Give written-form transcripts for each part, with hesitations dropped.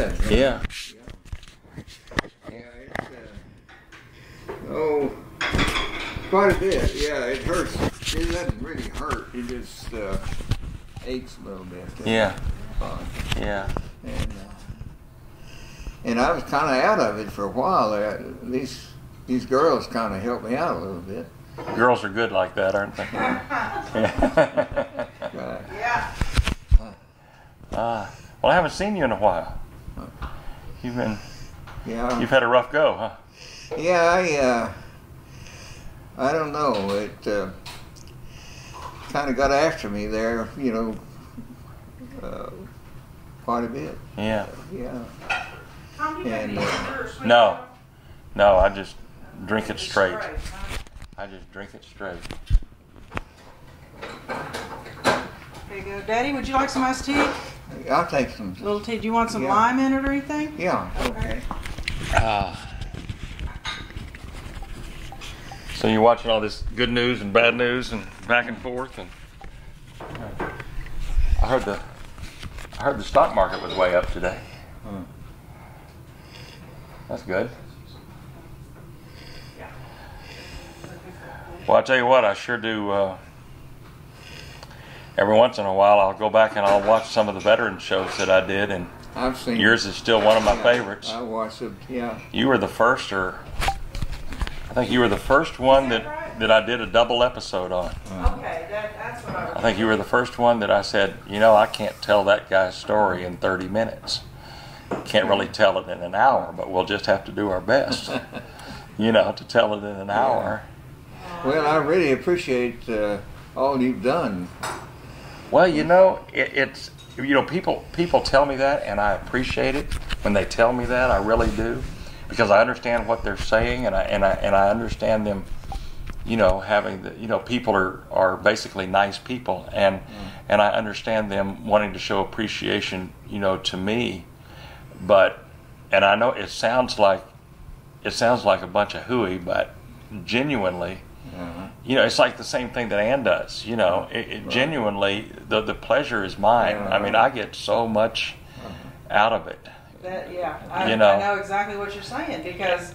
has. Yeah. Yeah, it's quite a bit. Yeah, it hurts. It doesn't really hurt. It just aches a little bit. Yeah. Yeah. And I was kind of out of it for a while. These girls kind of helped me out a little bit. Girls are good like that, aren't they? Yeah. Well, I haven't seen you in a while. You've had a rough go, huh? Yeah, I don't know. It kind of got after me there, quite a bit. Yeah. Yeah. And no, I just drink it straight. I just drink it straight. There you go. Daddy, would you like some iced tea? I'll take some. Little tea. Do you want some lime in it or anything? Yeah, okay. So you're watching all this good news and bad news and back and forth, and I heard the stock market was way up today. That's good. Well, I tell you what, I sure do. Every once in a while, I'll go back and I'll watch some of the veteran shows that I did, and I've seen yours is still one of my favorites. I watched it. Yeah. You were the first, I think you were the first one that I did a double episode on. Okay, that's what I think you were the first one that I said, I can't tell that guy's story in 30 minutes. Can't really tell it in an hour, but we'll just have to do our best, to tell it in an hour. Well, I really appreciate all you've done. Well, it's people tell me that, and I appreciate it when they tell me that. I really do, because I understand what they're saying, and I understand them. Having the people are basically nice people, and I understand them wanting to show appreciation, to me. And I know it sounds like a bunch of hooey, but genuinely. It's like the same thing that Ann does. Right. Genuinely, the pleasure is mine. I mean, I get so much out of it. I know exactly what you're saying, because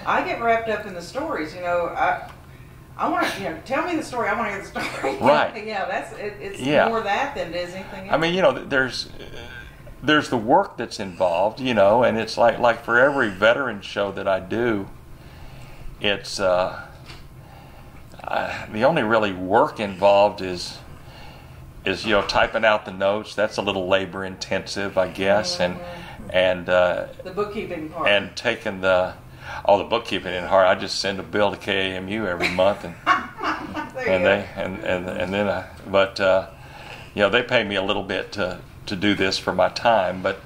I get wrapped up in the stories. I want to, tell me the story. I want to hear the story. Right. It's more that than it is anything else. I mean, there's the work that's involved, and it's like for every veteran show that I do, it's the only really work involved is typing out the notes. That's a little labor intensive, I guess, and the bookkeeping part, and taking the bookkeeping in heart. I just send a bill to KAMU every month, and they pay me a little bit to do this for my time, but.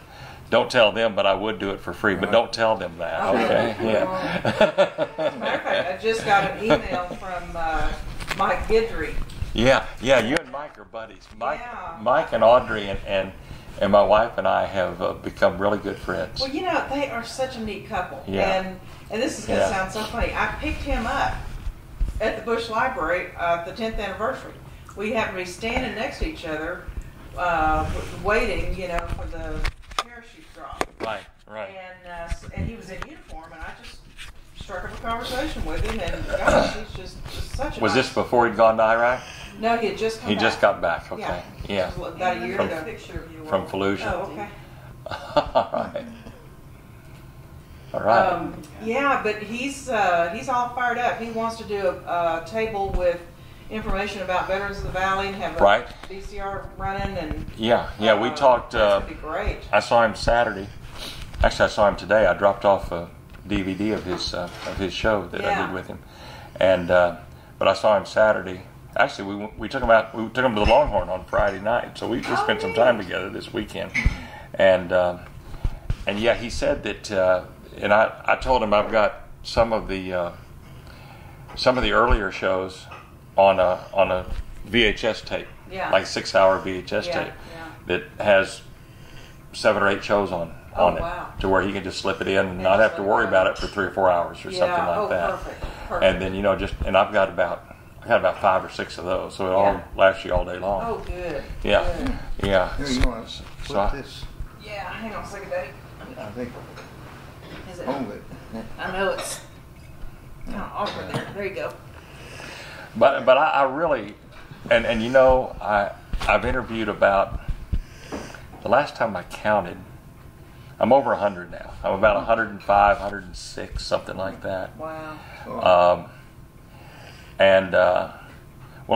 Don't tell them, but I would do it for free. But don't tell them that, okay? Yeah. As a matter of fact, I just got an email from Mike Guidry. Yeah, you and Mike are buddies. Mike and Audrey and my wife and I have become really good friends. Well, they are such a neat couple. Yeah. And this is going to sound so funny. I picked him up at the Bush Library the 10th anniversary. We happened to be standing next to each other, waiting, for the parachute drop. Right. And he was in uniform, and I just struck up a conversation with him, and gosh, he's just such a Was nice this before he'd gone to Iraq? No, he had just come back. He just got back, okay. Yeah. About a year ago. From Fallujah. Oh, okay. All right. But he's all fired up. He wants to do a table with information about Veterans of the Valley and have a VCR running. And we talked. That'd be great. I saw him Saturday. Actually, I saw him today. I dropped off a DVD of his show that I did with him, and but I saw him Saturday. Actually, we took him to the Longhorn on Friday night, so we just spent some time together this weekend, and he said that, and I told him I've got some of the earlier shows on a VHS tape, like 6-hour VHS tape that has 7 or 8 shows on it, to where he can just slip it in and not have to worry about it for 3 or 4 hours or something like that. Perfect. And then and I've got about 5 or 6 of those, so it all lasts you all day long. Oh, good. Yeah. Here, you want to put this? Yeah, hang on a second, Daddy. I think. Is it? Hold it. I know it's kind of awkward there. There you go. But I really, and you know, I've interviewed about, the last time I counted, I'm over 100 now. I'm about 105, 106, something like that. Wow. Well,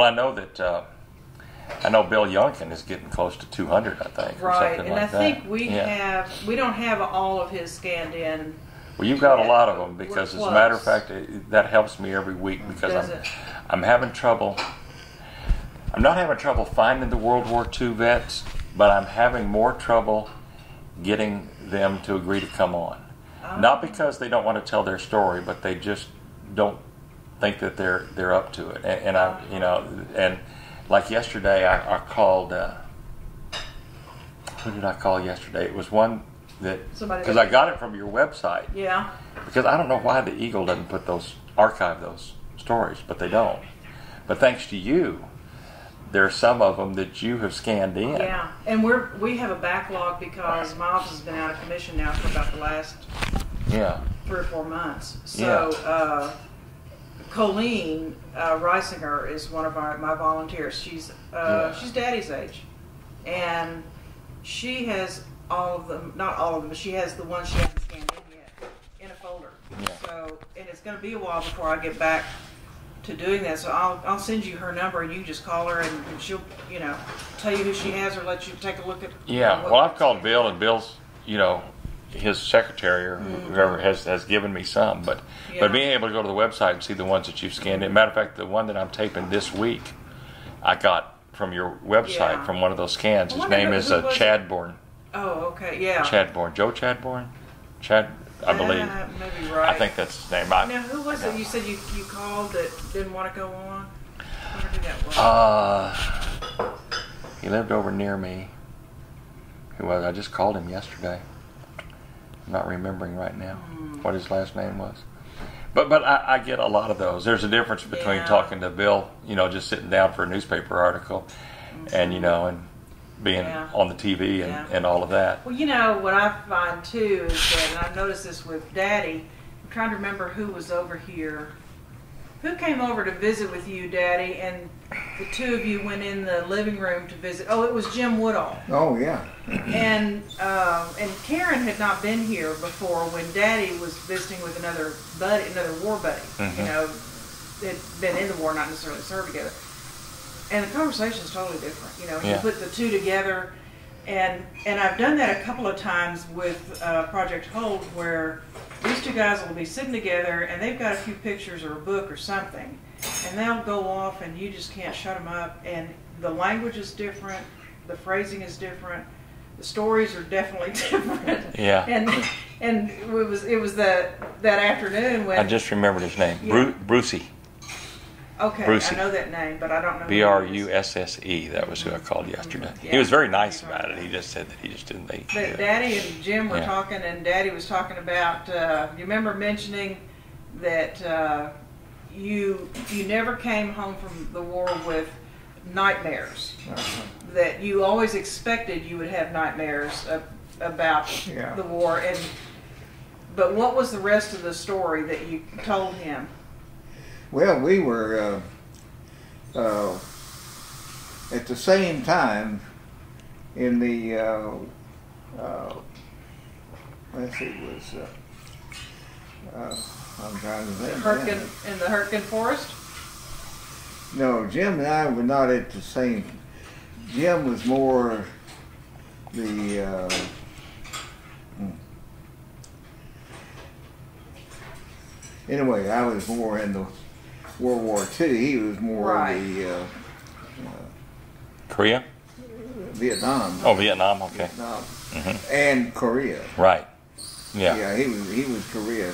I know that, I know Bill Youngkin is getting close to 200, I think, or Right, something and like I think that. we don't have all of his scanned in. Well, you've got a yet. lot of them because, We're as a matter of close. fact, that helps me every week because Does it? I'm having trouble. I'm not having trouble finding the World War II vets, but I'm having more trouble getting them to agree to come on. Oh. Not because they don't want to tell their story, but they just don't think that they're up to it. And I, you know, and like yesterday, I called. Who did I call yesterday? It was one that, because I got it from your website. Yeah. Because I don't know why the Eagle doesn't archive those stories, but they don't. But thanks to you, there are some of them that you have scanned in. Yeah, and we have a backlog because my office has been out of commission now for about the last 3 or 4 months. So Colleen Reisinger is one of my volunteers. She's Daddy's age, and she has all of them, not all of them, but she has the ones she hasn't scanned in yet in a folder. Yeah. So, and it's going to be a while before I get back to doing that. So I'll send you her number and you just call her and she'll, you know, tell you who she has or let you take a look at. Yeah. Well, I've called Bill, and Bill's, you know, his secretary or whoever has given me some, but being able to go to the website and see the ones that you've scanned in. Matter of fact, the one that I'm taping this week, I got from your website from one of those scans. His name is Chadbourne. Oh, okay, yeah. Chadbourne, Joe Chadbourne, Chad, I believe. Maybe right. I think that's his name. Now, who was it you said you called that didn't want to go on? I wonder who that was. He lived over near me. Who was? I just called him yesterday. I'm not remembering right now what his last name was. But I get a lot of those. There's a difference between talking to Bill, you know, just sitting down for a newspaper article, and you know, and being on the TV and all of that. Well, you know, what I find too is that, and I've noticed this with Daddy, I'm trying to remember who was over here. Who came over to visit with you, Daddy, and the two of you went in the living room to visit? Oh, it was Jim Woodall. Oh, yeah. And Karen had not been here before when Daddy was visiting with another war buddy. You know, they'd been in the war, not necessarily served together. And the conversation is totally different. You know, you put the two together, and I've done that a couple of times with Project Hold, where these two guys will be sitting together, and they've got a few pictures or a book or something, and they'll go off, and you just can't shut them up. And the language is different, the phrasing is different, the stories are definitely different. Yeah. And it was that afternoon when I just remembered his name, Brucey. Okay, Brucey. I know that name, but I don't know. Brusse. That was who I called yesterday. He was very nice about it. He just said that he just didn't think. But Daddy and Jim were talking, and Daddy was talking about. You remember mentioning that you never came home from the war with nightmares. That you always expected you would have nightmares about the war, but what was the rest of the story that you told him? Well, we were at the same time in the let's see, it was I'm trying to think. In the Hurtgen Forest? No, Jim and I were not at the same. Jim was more the anyway, I was more in the World War II. He was more the Korea? Vietnam. Oh, Vietnam. Okay. Vietnam. And Korea. Right. Yeah. Yeah, he was Korea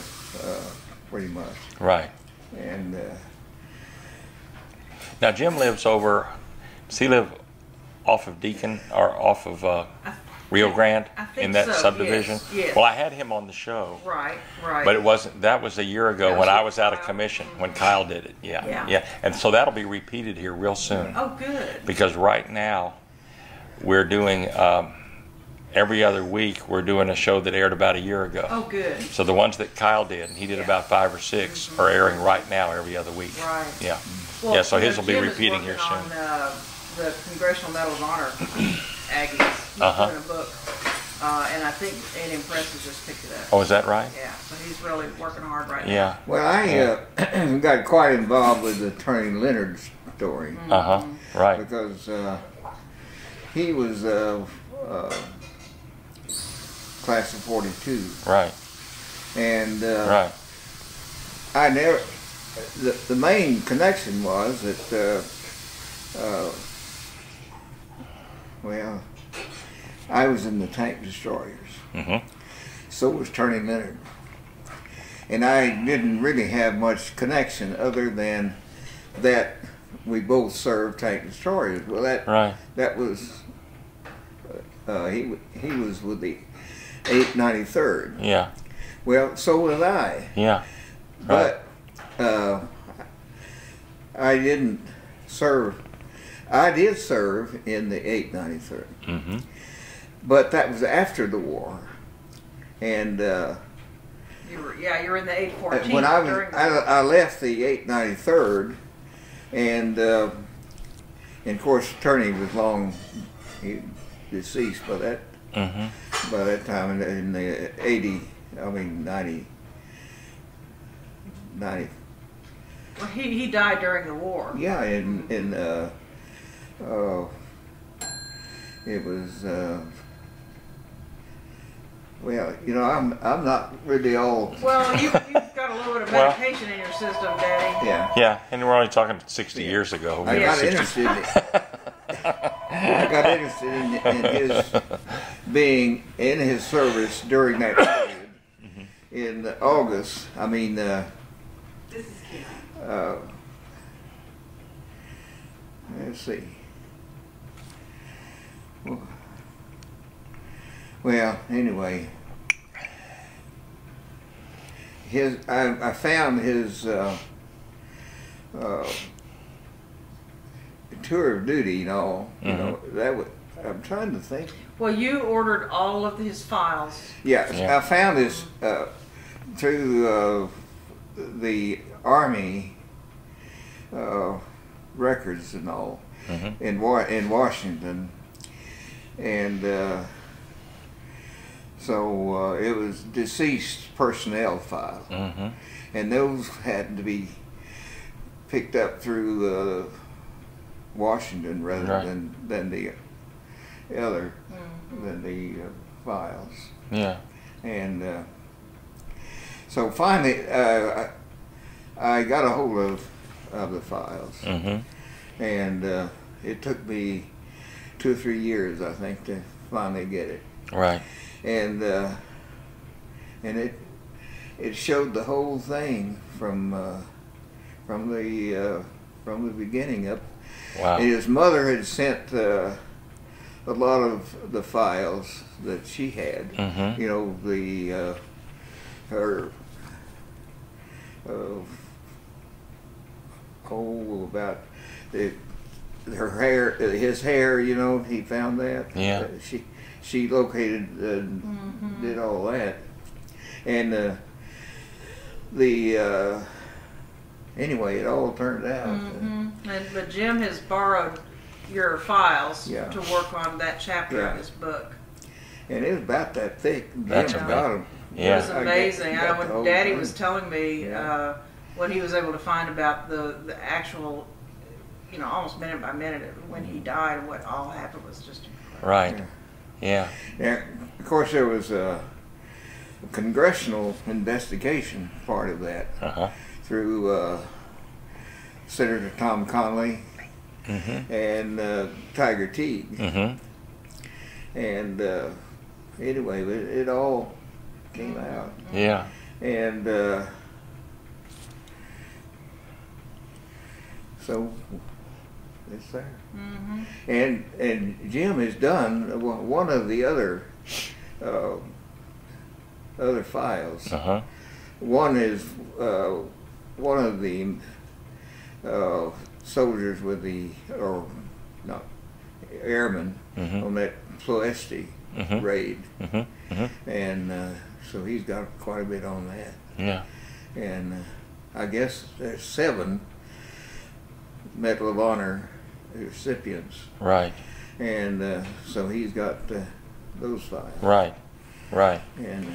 pretty much. Right. And now Jim lives over. Does he live off of Deacon or off of Rio Grande in that subdivision? Yes. Well, I had him on the show. Right. But it wasn't. That was a year ago when I was out of commission when Kyle did it. Yeah. And so that'll be repeated here real soon. Oh, good. Because right now we're doing every other week we're doing a show that aired about a year ago. Oh, good. So the ones that Kyle did, and he did about 5 or 6, are airing right now every other week. Right. Yeah. Well, Yeah, so you know, his will be Jim is repeating here working soon. on the Congressional Medal of Honor Aggies. He's doing a book, and I think A&M Press has just picked it up. Oh, is that right? Yeah, so he's really working hard right now. Yeah. Well, I got quite involved with Attorney Leonard's story Right. because he was class of 42. Right. And Right. I never, the main connection was that, well, I was in the tank destroyers. So was Attorney Leonard. And I didn't really have much connection other than that we both served tank destroyers. Well, that was, he was with the 893rd. Yeah. Well, so was I. Yeah. But I didn't serve. I did serve in the 893rd. But that was after the war. And You were in the 814 when I during was, I left the 893rd, and of course, Attorney was long deceased by that time in the 90. Well, he died during the war. Yeah, it was. Well, you know, I'm not really all. Well, you've got a little bit of medication in your system, Daddy. Yeah. Yeah, and we're only talking 60 years ago. I got interested. I got interested in his being in his service during that period. In August, I mean. This is cute. Let's see. Well, anyway, I found his tour of duty, you know. You know that was. I'm trying to think. Well, you ordered all of his files. Yeah. I found this through the Army records and all in Washington, and. So it was deceased personnel files, and those had to be picked up through Washington rather than the other than the files. Yeah. And so finally, I got a hold of the files, and it took me 2 or 3 years, I think, to finally get it. Right. And it showed the whole thing from the beginning up. Wow. And his mother had sent a lot of the files that she had. You know, her about her hair, his hair. You know, he found that. Yeah. She located did all that, and anyway, it all turned out. But Jim has borrowed your files Yeah. to work on that chapter Yeah. of his book. And it was about that thick. That's Jim amazing. got 'em. Yeah. It was amazing. I know got the when whole Daddy thing. was telling me what he was able to find about the actual, you know, almost minute by minute of when he died and what all happened was just incredible. Right. Yeah. Yeah, of course, there was a congressional investigation part of that through Senator Tom Connolly and Tiger Teague. And anyway, it all came out. Yeah. And so it's there. And Jim has done one of the other files. One is one of the soldiers with the, or not, airmen on that Ploesti raid. And so he's got quite a bit on that. Yeah. And I guess there's 7 Medal of Honor recipients. Right. And so he's got those 5. Right. Right. And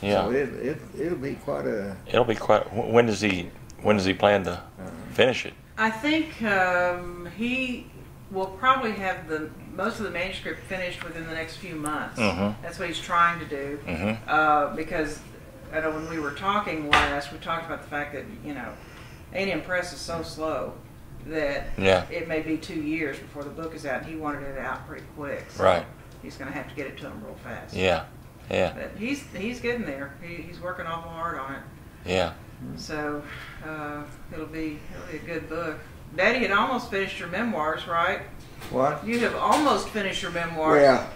yeah. so it'll be quite a. It'll be quite. When does he plan to finish it? I think he will probably have most of the manuscript finished within the next few months. That's what he's trying to do. Because I know when we were talking last, we talked about the fact that A&M Press is so slow that it may be 2 years before the book is out. And he wanted it out pretty quick. So right. He's going to have to get it to him real fast. Yeah. Yeah. But he's getting there. He's working awful hard on it. Yeah. So it'll be a good book. Daddy had almost finished your memoirs, right? What? You have almost finished your memoirs. Well,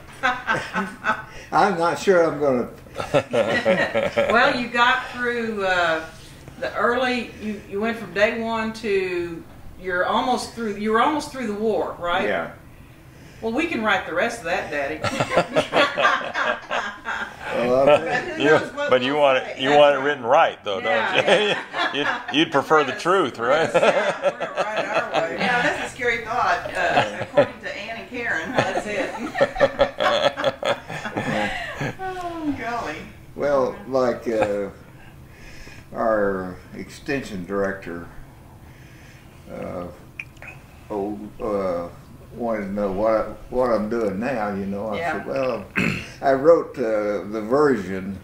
I'm not sure I'm going to. Well, you got through the early. You went from day 1 to you're almost through. You were almost through the war, right? Yeah. Well, we can write the rest of that, Daddy. But you want it written right, though, don't you? Yeah. You'd prefer the truth, right? Yeah, we're gonna write it our way. Yeah, that's a scary thought. According to Ann and Karen, That's it. oh golly. Well, like our extension director, wanted to know what I'm doing now. I said, well, I wrote the version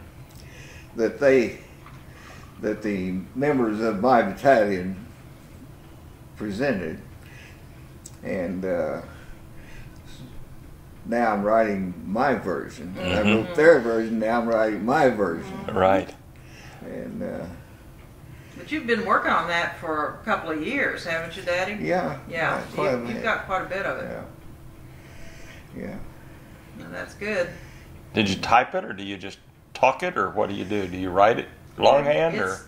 that the members of my battalion presented, and now I'm writing my version. I wrote their version. Now I'm writing my version. Right. And But you've been working on that for a couple of years, haven't you, Daddy? yeah, Yeah. You've got quite a bit of it. Yeah. Well, that's good. Did you type it, or do you just talk it, or what do you do? Do you write it longhand, or?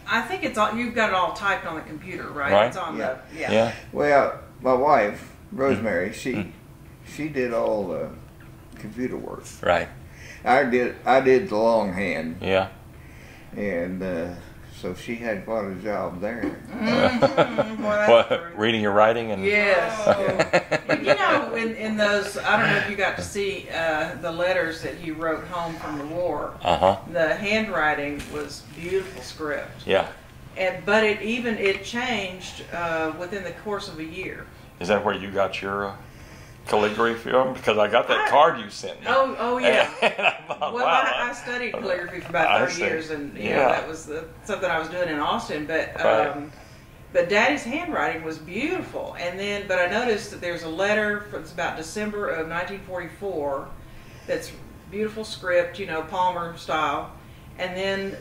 I think it's all. You've got it all typed on the computer, right? Right. It's on Yeah. Well, my wife, Rosemary, she did all the computer work. Right. I did the longhand. Yeah. And so she had quite a job there. What, reading your writing and. Yes. But in those, I don't know if you got to see the letters that he wrote home from the war. The handwriting was beautiful script. Yeah. But it changed within the course of a year. Is that where you got your calligraphy from? Because I got that card you sent me. Oh yeah. And I thought, Well, wow. I studied calligraphy for about 30 years, and that was something I was doing in Austin. But Daddy's handwriting was beautiful. But I noticed that there's a letter it's about December of 1944 that's beautiful script, Palmer style, and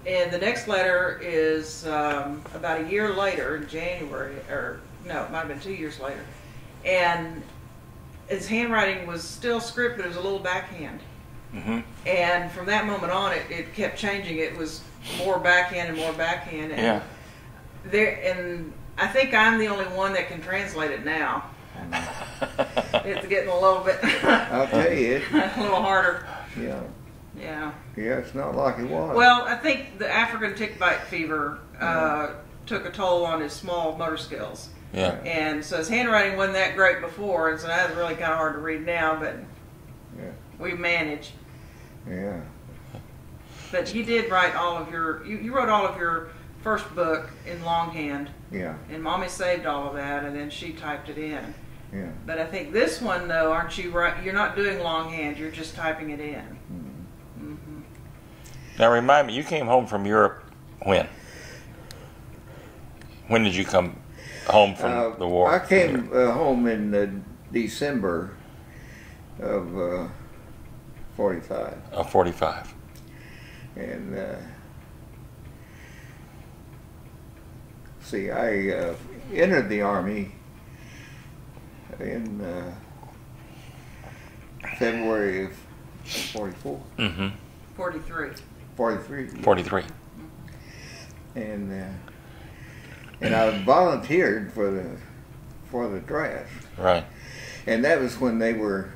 the next letter is about a year later in January, or no, it might have been 2 years later, and his handwriting was still script, but it was a little backhand. And from that moment on, it kept changing. It was more backhand and more backhand. And and I think I'm the only one that can translate it now. It's getting a little bit. I'll tell you, a little harder. Yeah. Yeah. Yeah, it's not like it was. Well, I think the African tick bite fever took a toll on his small motor skills. Yeah. And so his handwriting wasn't that great before, and so that was really kind of hard to read now, but we manage. Yeah. But you did write all of you wrote all of your first book in longhand. Yeah. And Mommy saved all of that, and then she typed it in. Yeah. But I think this one, though, aren't you right? You're not doing longhand, you're just typing it in. Now remind me, you came home from Europe when? When did you come home from the war? I came home in December of 45. Of 45. And see, I entered the Army in February of 44. 43. 43. 43. And I volunteered for the draft. Right. And that was when they were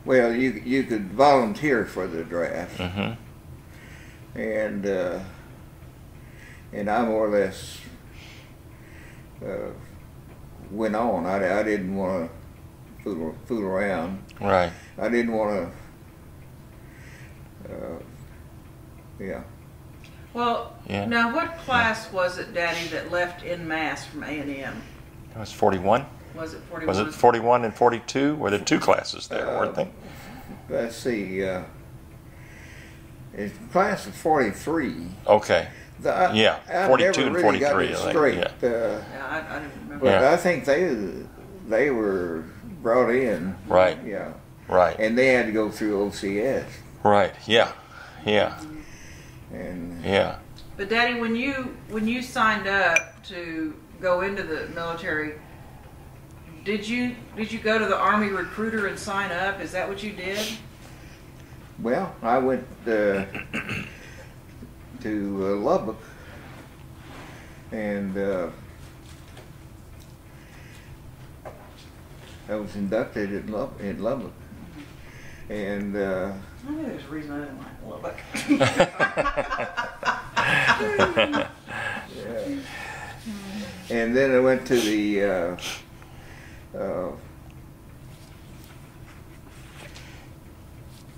well, you could volunteer for the draft, and I more or less went on. I didn't want to fool around. Right. I didn't want to. Yeah. Well, Yeah. now what class was it, Daddy, that left en masse from A&M? It was 41. Was it 41? Was it 41 and 42? Were there two classes there, weren't they? Let's see. It's class of 43. Okay. Yeah, I 42 never and really got 43, it I think, straight. yeah. Yeah, I didn't remember. But Yeah. I think they were brought in. Right. Yeah. Right. And they had to go through OCS. Right. Yeah. Yeah. And Yeah. But Daddy, when you signed up to go into the military, did you go to the Army recruiter and sign up? Is that what you did? well, I went to Lubbock, and I was inducted in Lubbock, and I knew there's a reason I didn't like Lubbock. yeah. And then I went to the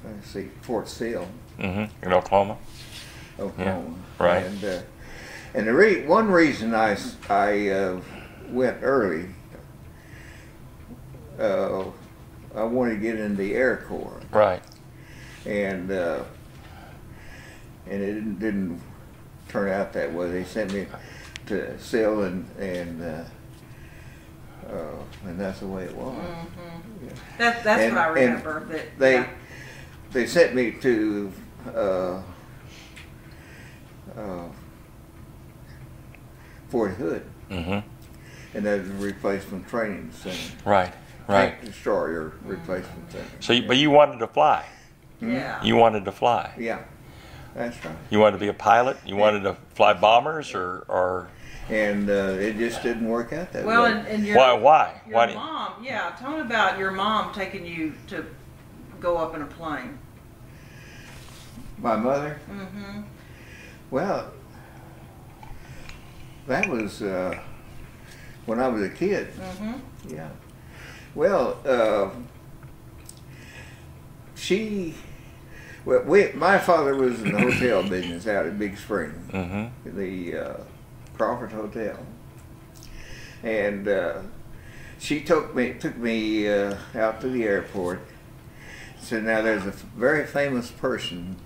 let's see, Fort Sill, In Oklahoma. Oklahoma. Right. And one reason I went early, I wanted to get in the Air Corps, Right. and it didn't turn out that way. They sent me to Sill, and that's the way it was. Yeah. That's And- what I and remember. That They sent me to Fort Hood, And that's a replacement training center. Right. Right. Tank destroyer replacement center. So, but you wanted to fly. yeah. You wanted to fly. Yeah, that's right. You wanted to be a pilot. You wanted to fly bombers, or And it just didn't work out that Well, way. and your why? Your Why did- mom, yeah. Tell me about your mom taking you to go up in a plane. My mother? Mm-hmm. Well, that was when I was a kid. Mm-hmm. Yeah. Well, my father was in the hotel business out at Big Spring, the Crawford Hotel, and she took me out to the airport. Said, "Now there's a very famous person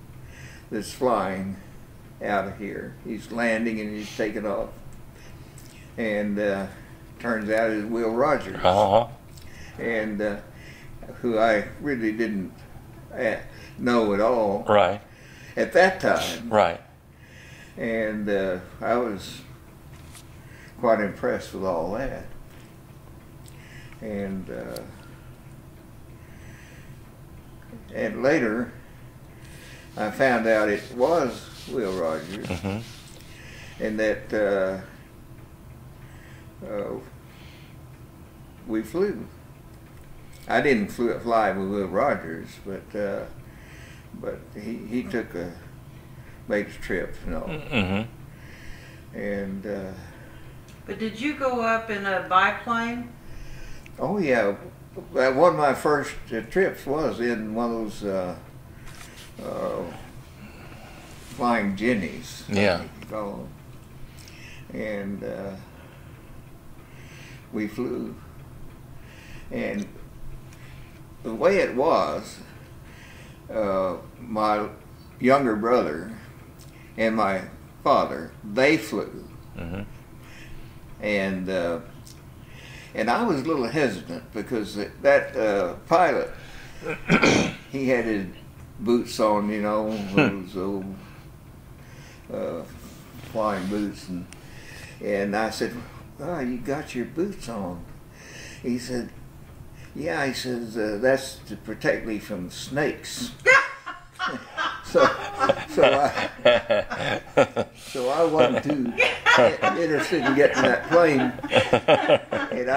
that's flying out of here. He's landing and he's taking off." And turns out it's Will Rogers, and who I really didn't know at all Right. at that time. Right. And I was quite impressed with all that. And later, I found out it was Will Rogers, and that we flew. I didn't fly with Will Rogers, but he took a makes trips, you know. And But did you go up in a biplane? oh yeah, one of my first trips was in one of those flying jennies. Yeah. you call them. And we flew. And the way it was, my younger brother and my father, they flew. And I was a little hesitant because that pilot, he had his boots on, you know, those old flying boots, and I said, "Oh, you got your boots on?" He said, "Yeah." He says, "That's to protect me from snakes." so I wasn't too interested in getting that plane, and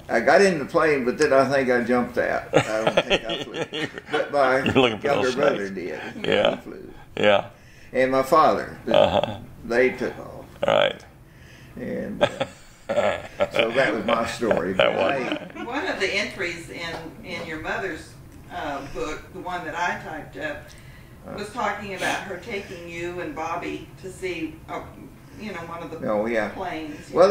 I got in the plane, but then I think I jumped out. I don't think I flew, but my younger brother did. Yeah. He flew. Yeah. And my father, they took off. Right. And so that was my story. One of the entries in your mother's book, the one that I typed up, was talking about her taking you and Bobby to see, one of the planes. Well,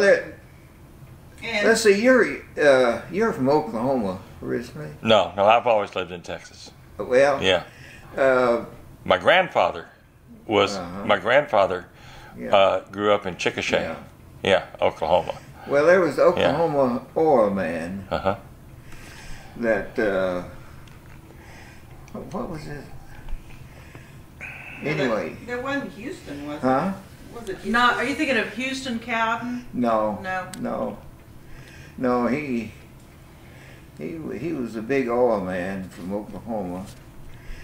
let's see, you're from Oklahoma originally? No, I've always lived in Texas. Well, yeah. My grandfather grew up in Chickasha, Oklahoma. Well, there was the Oklahoma oil man that, what was it? Anyway. There wasn't Houston, was it? Huh? Was it Houston? Not, are you thinking of Houston Cowden? No. He was a big oil man from Oklahoma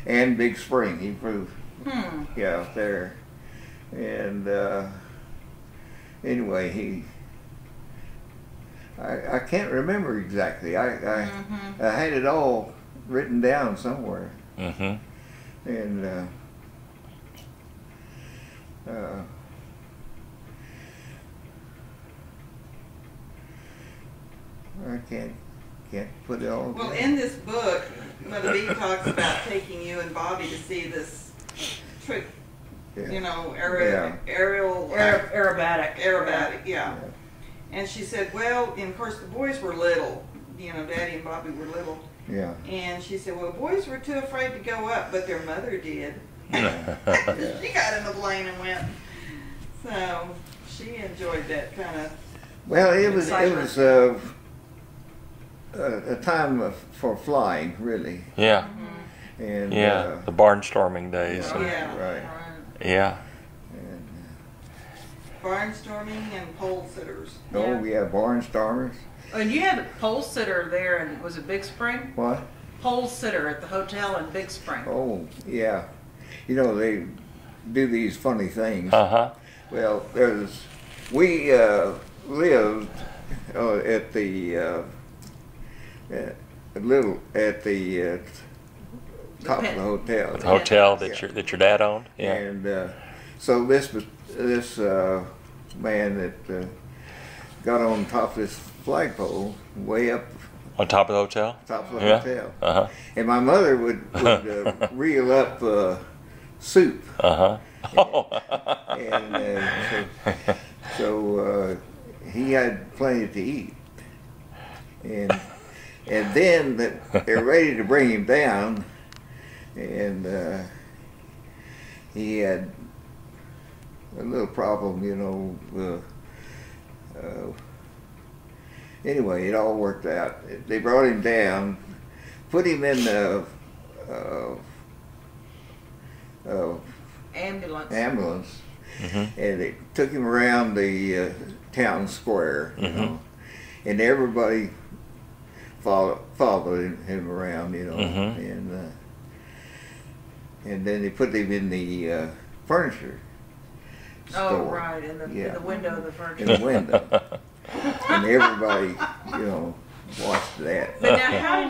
and Big Spring. He flew out there. And anyway, I can't remember exactly. I had it all written down somewhere. And I can't put it all. Well, in this book, Mother B talks about taking you and Bobby to see this trick. Aerobatic, yeah. And she said, well, and of course the boys were little, Daddy and Bobby were little. Yeah. And she said, well, the boys were too afraid to go up, but their mother did. She got in the plane and went. So she enjoyed that kind of. Well, it was a time for flying, really. Yeah. And the barnstorming days. Right. Yeah. And, barnstorming and pole sitters. Oh, yeah, barnstormers. And you had a pole sitter there, and was it Big Spring? What? Pole sitter at the hotel in Big Spring. Oh, yeah. They do these funny things. Well, we lived at the top of the hotel. The hotel that your dad owned. Yeah. And so this man that got on top of this flagpole, way up on top of the hotel. Top of the hotel. And my mother would reel up soup. And so he had plenty to eat. And then they're ready to bring him down, and he had a little problem, anyway, it all worked out. They brought him down, put him in the ambulance, and they took him around the town square, and everybody followed him around, and then they put him in the furniture store. Oh, right, in the window of the furniture. In the window. And everybody, watched that. But now, how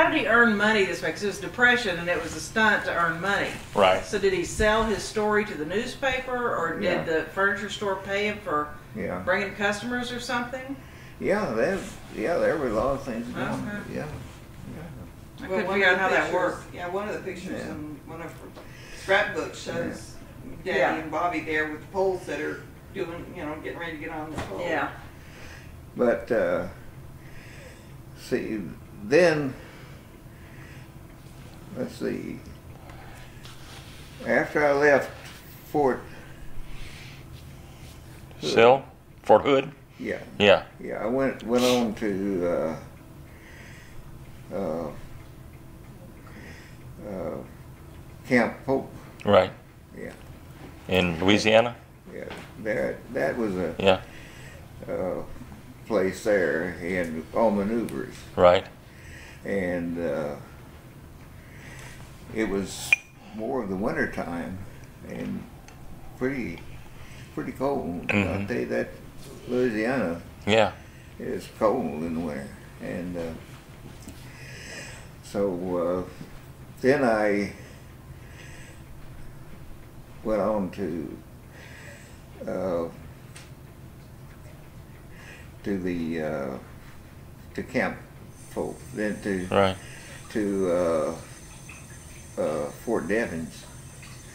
did he earn money this way? Because it was depression, and it was a stunt to earn money. Right. So did he sell his story to the newspaper, or did the furniture store pay him for bringing customers or something? Yeah, there were a lot of things going on. Okay. Yeah. I couldn't figure out how that worked. Yeah, one of the pictures in one of her scrapbooks shows Daddy and Bobby there with the pole sitter doing, getting ready to get on the pole. Yeah. But see, then let's see. After I left Fort Hood. Yeah. I went on to Camp Pope. Right. Yeah. In Louisiana. Yeah, that was a place there, and all maneuvers. Right. And it was more of the winter time and pretty cold. Mm-hmm. I'll tell you that Louisiana Yeah. is cold in the winter. And so then I went on to Camp Folk, then to Fort Devens.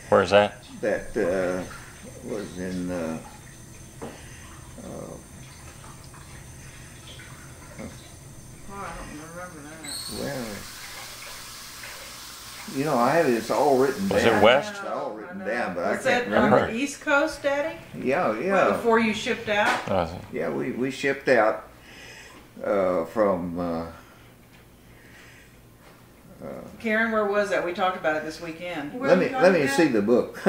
Where's that? That was in Oh, I don't remember that. well, you know, I have this all written down. Was it west? It's all written down, but I Was can't that on remember. the East Coast, Daddy? Yeah. Before you shipped out? Oh, Yeah, we shipped out from Karen, where was that? We talked about it this weekend. Where let we me going see now? the book.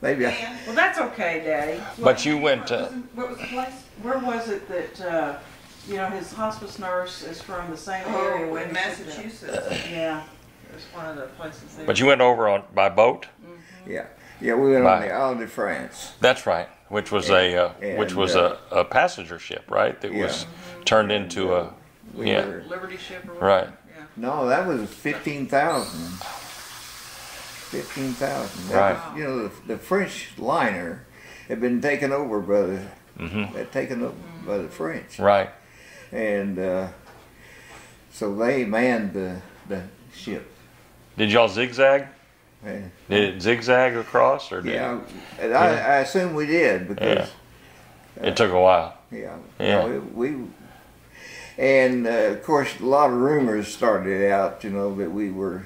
Maybe I, Dan, Well, that's okay, Daddy. But you went what was the place? Where was it that, you know, his hospice nurse is from the same area? Oh, where in he shipped out? Massachusetts. Yeah, it was one of the places there. but you went over by boat? yeah, we went on Right. the Isle de France. That's right. Which was a passenger ship, right? That was turned into a We yeah. were- Liberty ship or Right. whatever. Yeah. No, that was 15,000. 15,000. Right. Was, you know, the French liner had been taken over by the by the French, Right. and so they manned the ship. Did y'all zigzag? And, Did it zigzag across, or did yeah, and I assume we did because it took a while? yeah, Yeah. no, we. And of course, a lot of rumors started out, you know, that we were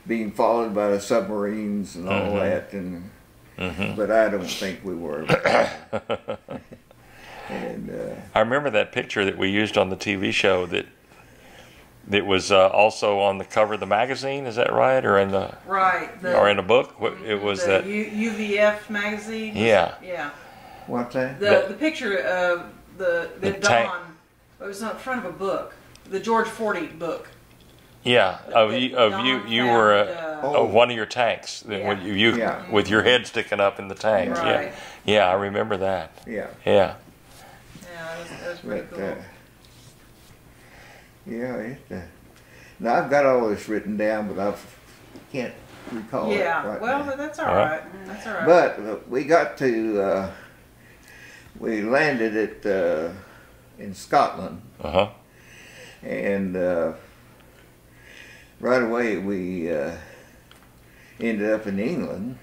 being followed by the submarines and all that, and but I don't think we were. And I remember that picture that we used on the TV show that was also on the cover of the magazine. Is that right, or in the Right. or in a book? It was the that. UVF magazine. Yeah. Yeah. what's that? The picture of the tank. Dawn. It was on front of a book, the George Forty book. Yeah, of you Don were found, of one of your tanks that Yeah. when you Yeah. with your head sticking up in the tank. Right. Yeah, I remember that. Yeah, Yeah, Yeah, it was pretty but cool. yeah, now I've got all this written down, but I can't recall it Yeah, right well, now. that's all All right. right. That's all right. But we got to we landed at in Scotland, and right away we ended up in England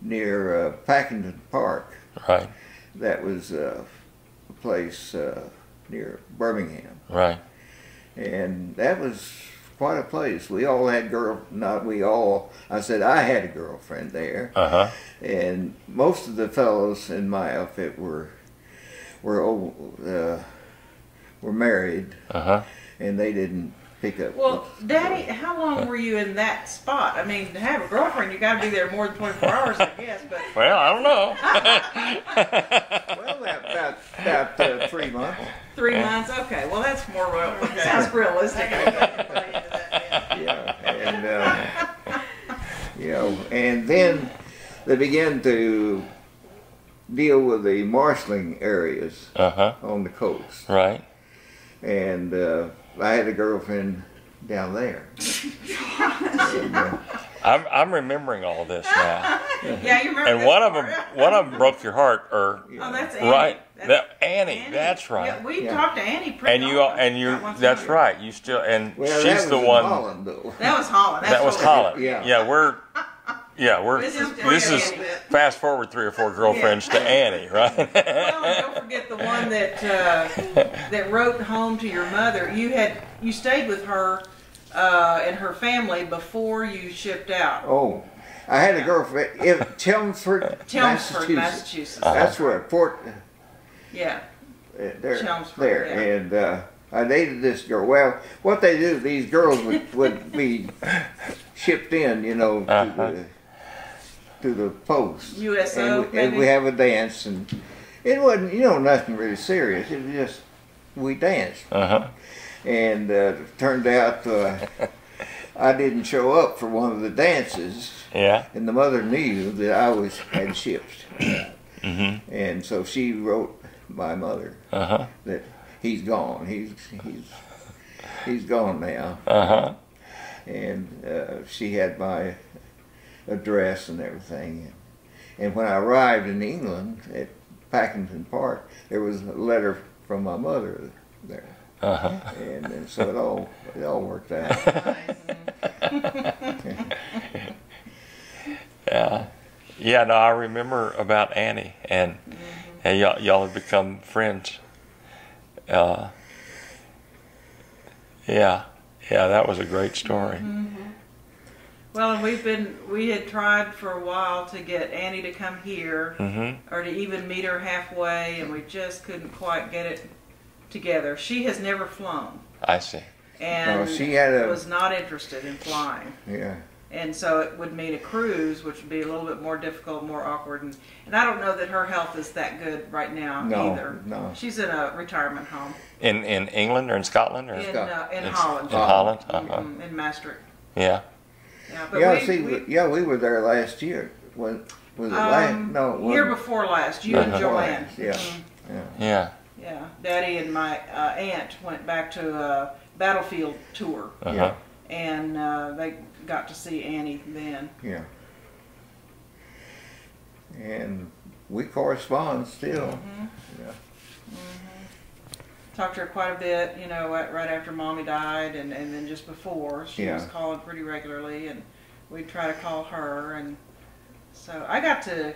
near Packington Park. right, That was a place near Birmingham, right. and that was quite a place. We all had not we all. I said I had a girlfriend there, and most of the fellows in my outfit were married, and they didn't pick up. Well, Daddy, how long were you in that spot? I mean, to have a girlfriend, you got to be there more than 24 hours, I guess. But Well, I don't know. Well, about 3 months. 3 months, okay. Well, that's more sounds realistic. Yeah, and you know, and then they began to deal with the marshalling areas on the coast, Right. and I had a girlfriend down there. And, I'm remembering all this now. Yeah, you remember And this one of them broke your heart, or Oh, that's Annie. right? That's Annie. That's right. Yeah, we Yeah. talked to Annie pretty And you often. Not once a that's year. right. You still and well, that she's was the in one. Holland, though. That was Holland. That's That was what Holland. Yeah. We're This is this is Annie. fast forward 3 or 4 girlfriends to Annie, right? Well, and don't forget the one that wrote home to your mother. You stayed with her and her family before you shipped out. Oh, I had a girlfriend in Chelmsford, Chelmsford, Massachusetts. Massachusetts. That's where Fort. Yeah. There, Chelmsford, there, yeah. and I dated this girl. Well, what they do, these girls would be shipped in, you know, to the post. USO, and maybe? we have a dance, and it wasn't, you know, nothing really serious. It was just we danced, and it turned out I didn't show up for one of the dances. Yeah. And the mother knew that I had shipped. Mm-hmm. And so she wrote my mother that he's gone. He's gone now. Uh-huh. And she had my address and everything. And when I arrived in England at Packington Park, there was a letter from my mother there. Uh-huh. And so it all worked out. Yeah. Yeah, no, I remember about Annie, and y'all have become friends. Yeah, that was a great story. Mm-hmm. Well, and we had tried for a while to get Annie to come here, or to even meet her halfway, and we just couldn't quite get it together. She has never flown. I see. And she was not interested in flying. Yeah. And so it would mean a cruise, which would be a little bit more difficult, more awkward. And I don't know that her health is that good right now either. No. She's in a retirement home. In England or in Scotland? Or? In Holland. In Holland? In Maastricht. Yeah. Yeah, but we were there last year. Was it last? No, it year before last. You and Joanne. Yeah. Yeah. Yeah. Daddy and my aunt went back to a battlefield tour, and they got to see Annie then. Yeah. And we correspond still. Yeah. Talked to her quite a bit, right after Mommy died, and then just before. She was calling pretty regularly, and we'd try to call her. And so I got to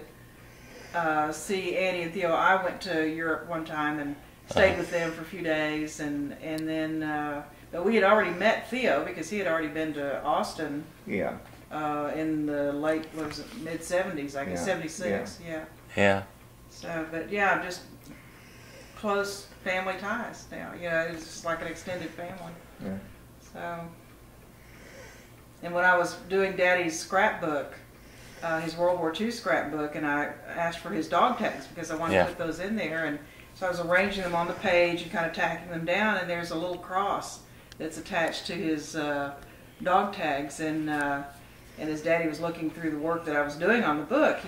see Annie and Theo. I went to Europe one time and stayed with them for a few days, and then but we had already met Theo because he had already been to Austin. Yeah. In the late, mid-70s, I guess, 76. Yeah. So, but just close family ties now. It's just like an extended family. Yeah. So, and when I was doing Daddy's scrapbook, his World War II scrapbook, and I asked for his dog tags because I wanted to put those in there, and so I was arranging them on the page and kind of tacking them down, and there's a little cross that's attached to his dog tags, and as Daddy was looking through the work that I was doing on the book,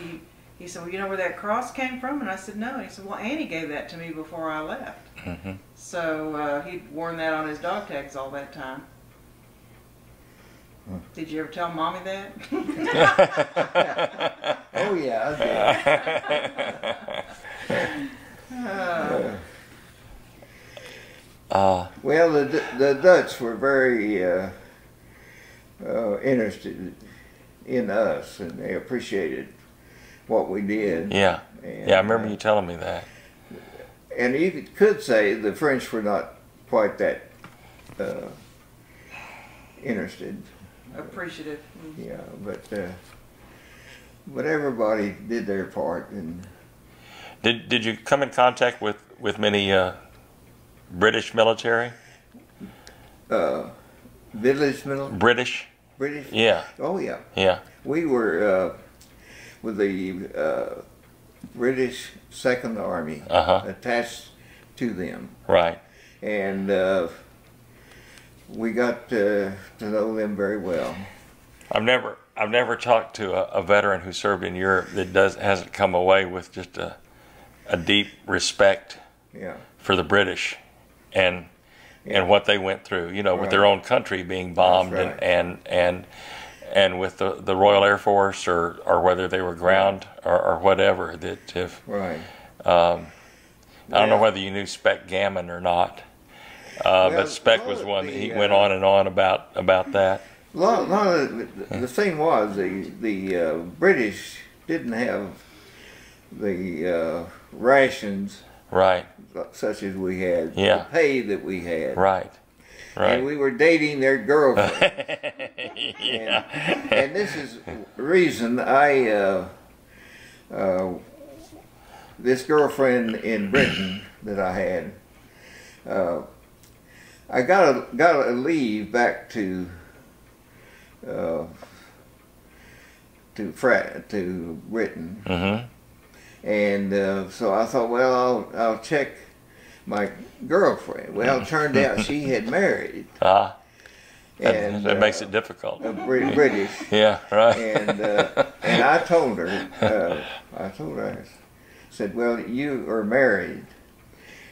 he said, well, you know where that cross came from? And I said, no. And he said, well, Annie gave that to me before I left. So he'd worn that on his dog tags all that time. Did you ever tell Mommy that? Oh, yeah, I did. Well, the Dutch were very interested in us, and they appreciated what we did. Yeah. And, I remember you telling me that. And you could say the French were not quite that interested. Appreciative. Yeah, but everybody did their part. And did you come in contact with many British military? Village military? British? Yeah. Oh, yeah. Yeah. We were with the British Second Army attached to them. Right. And we got to know them very well. I've never talked to a veteran who served in Europe that hasn't come away with just a deep respect for the British and what they went through, with their own country being bombed and with the Royal Air Force or whether they were ground or whatever. That if I don't know whether you knew Spec Gammon or not, but Spec was one that he went on and on about that. The thing was the British didn't have the rations such as we had, the pay that we had. Right. And we were dating their girlfriend. And this is the reason this girlfriend in Britain that I had, I got a leave back to Britain. And so I thought, well, I'll check my girlfriend. Well, it turned out she had married. And it makes it difficult. British. Yeah, right. And I told her, I said, well, you are married.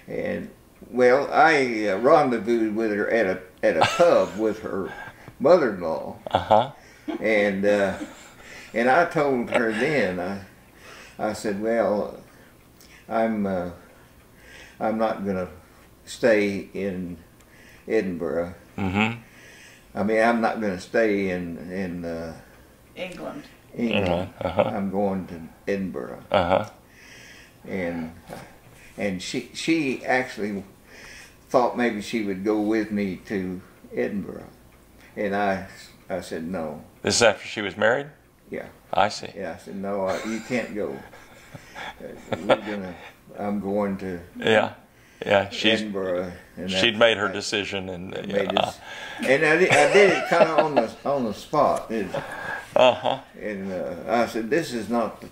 And, well, I rendezvoused with her at a pub with her mother-in-law. Uh-huh. And I told her then, I said, well, I'm not going to stay in Edinburgh. Mm-hmm. I mean, I'm not going to stay in England. Uh-huh. I'm going to Edinburgh. Uh-huh. And she actually thought maybe she would go with me to Edinburgh. And I said no. This is after she was married? Yeah. I see. Yeah, I said no, you can't go. I'm going to Edinburgh. And she'd made her decision, and I did it kind of on the spot. Uh-huh. And I said, this is not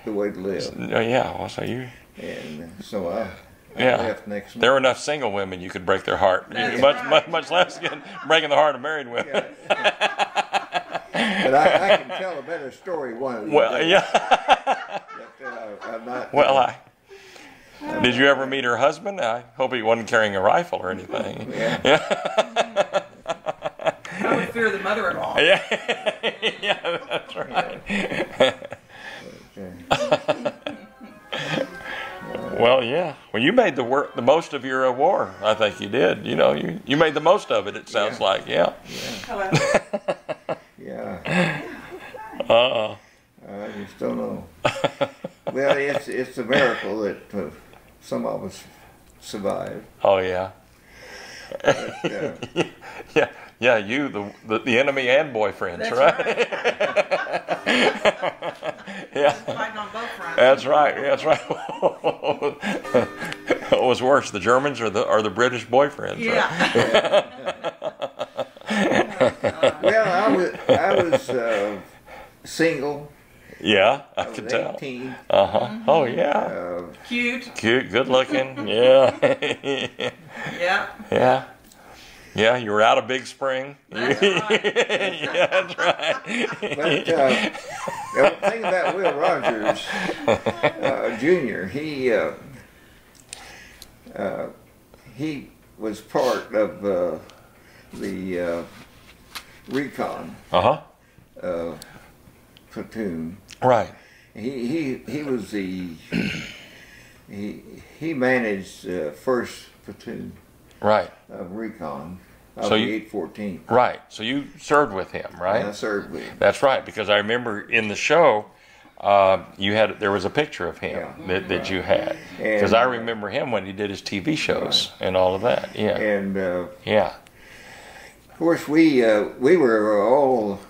the way to live. Yeah, well, so you... And so I Yeah, left next month. there were enough single women you could break their heart. That's Much, right. much less breaking the heart of married women. But I can tell a better story one of these Well, days. yeah. But, I'm not, Well, did you ever meet her husband? I hope he wasn't carrying a rifle or anything. Yeah. I would fear the mother-in-law. Yeah, yeah, that's right. Well, yeah. Well, you made the most of your war. I think you did. You know, you made the most of it. It sounds like, yeah. Hello. Yeah. I just don't know. Well, it's a miracle that some of us survived. Oh yeah. But, Yeah. You, the enemy and boyfriends, That's right? Yeah. Fighting on both fronts. That's right. That's right. What was worse, the Germans or the British boyfriends? Yeah. Right? well, I was single. Yeah, I I was could tell. 18. Oh yeah. Cute. Cute, good looking. Yeah. Yeah. Yeah. Yeah, you were out of Big Spring. That's right. Yeah, that's right. But the thing about Will Rogers Jr., he was part of the recon platoon. Right. He was he managed first platoon Right. of recon of So the you- 814. Right. So you served with him, right? And I served with him. That's right, because I remember in the show, there was a picture of him that you had, because I remember him when he did his TV shows and all of that. Yeah, And yeah, of course we were all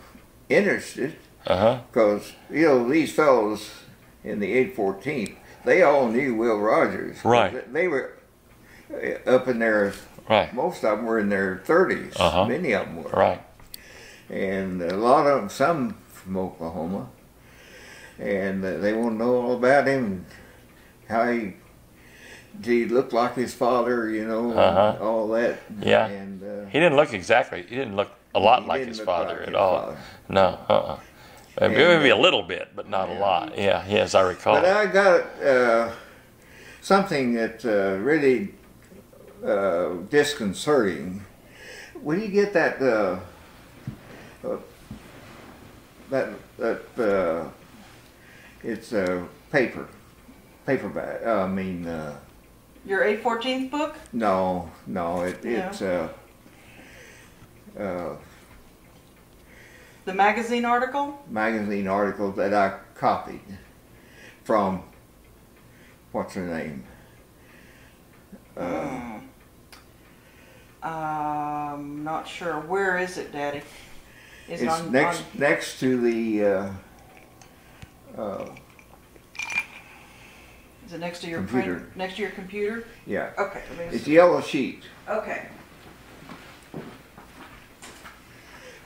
interested because these fellows in the 814th, they all knew Will Rogers. Right. They were up in their, right, most of them were in their 30s. Many of them were. right, And a lot of them, some from Oklahoma. And they want to know all about him, how he looked like his father, all that. Yeah. And he didn't look a lot like his father at all. No, maybe a little bit, but not a lot. Yeah, as I recall. But I got something that really disconcerting. When you get that it's a paperback. I mean, Your 814th book? no, it's The magazine article? magazine article that I copied from what's her name? Not sure. Where is it, Daddy? Is It's next to the Is it next to your computer. print? Next to your computer? yeah. Okay. It's a yellow sheet. Okay.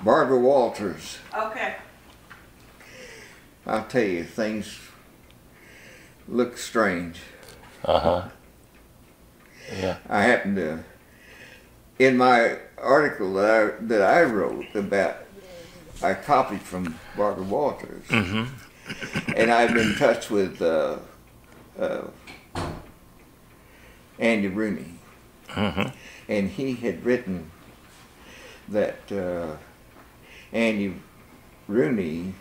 Barbara Walters. Okay. I'll tell you, things look strange. Yeah. I happened to, in my article that I wrote about, I copied from Barbara Walters, and I've been in touch with Andy Rooney, and he had written that Andy Rooney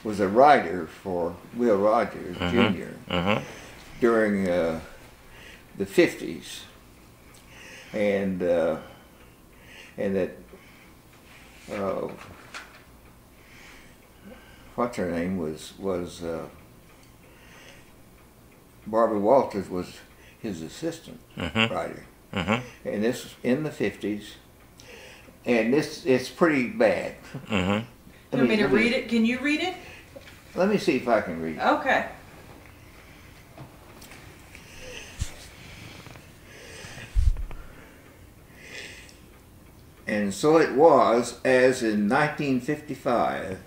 was a writer for Will Rogers Jr. During the 50s, and that what's her name was Barbara Walters was his assistant writer, and this was in the 50s, and it's pretty bad. You want me to read it? Can you read it? Let me see if I can read it. Okay. And so it was, as in 1955,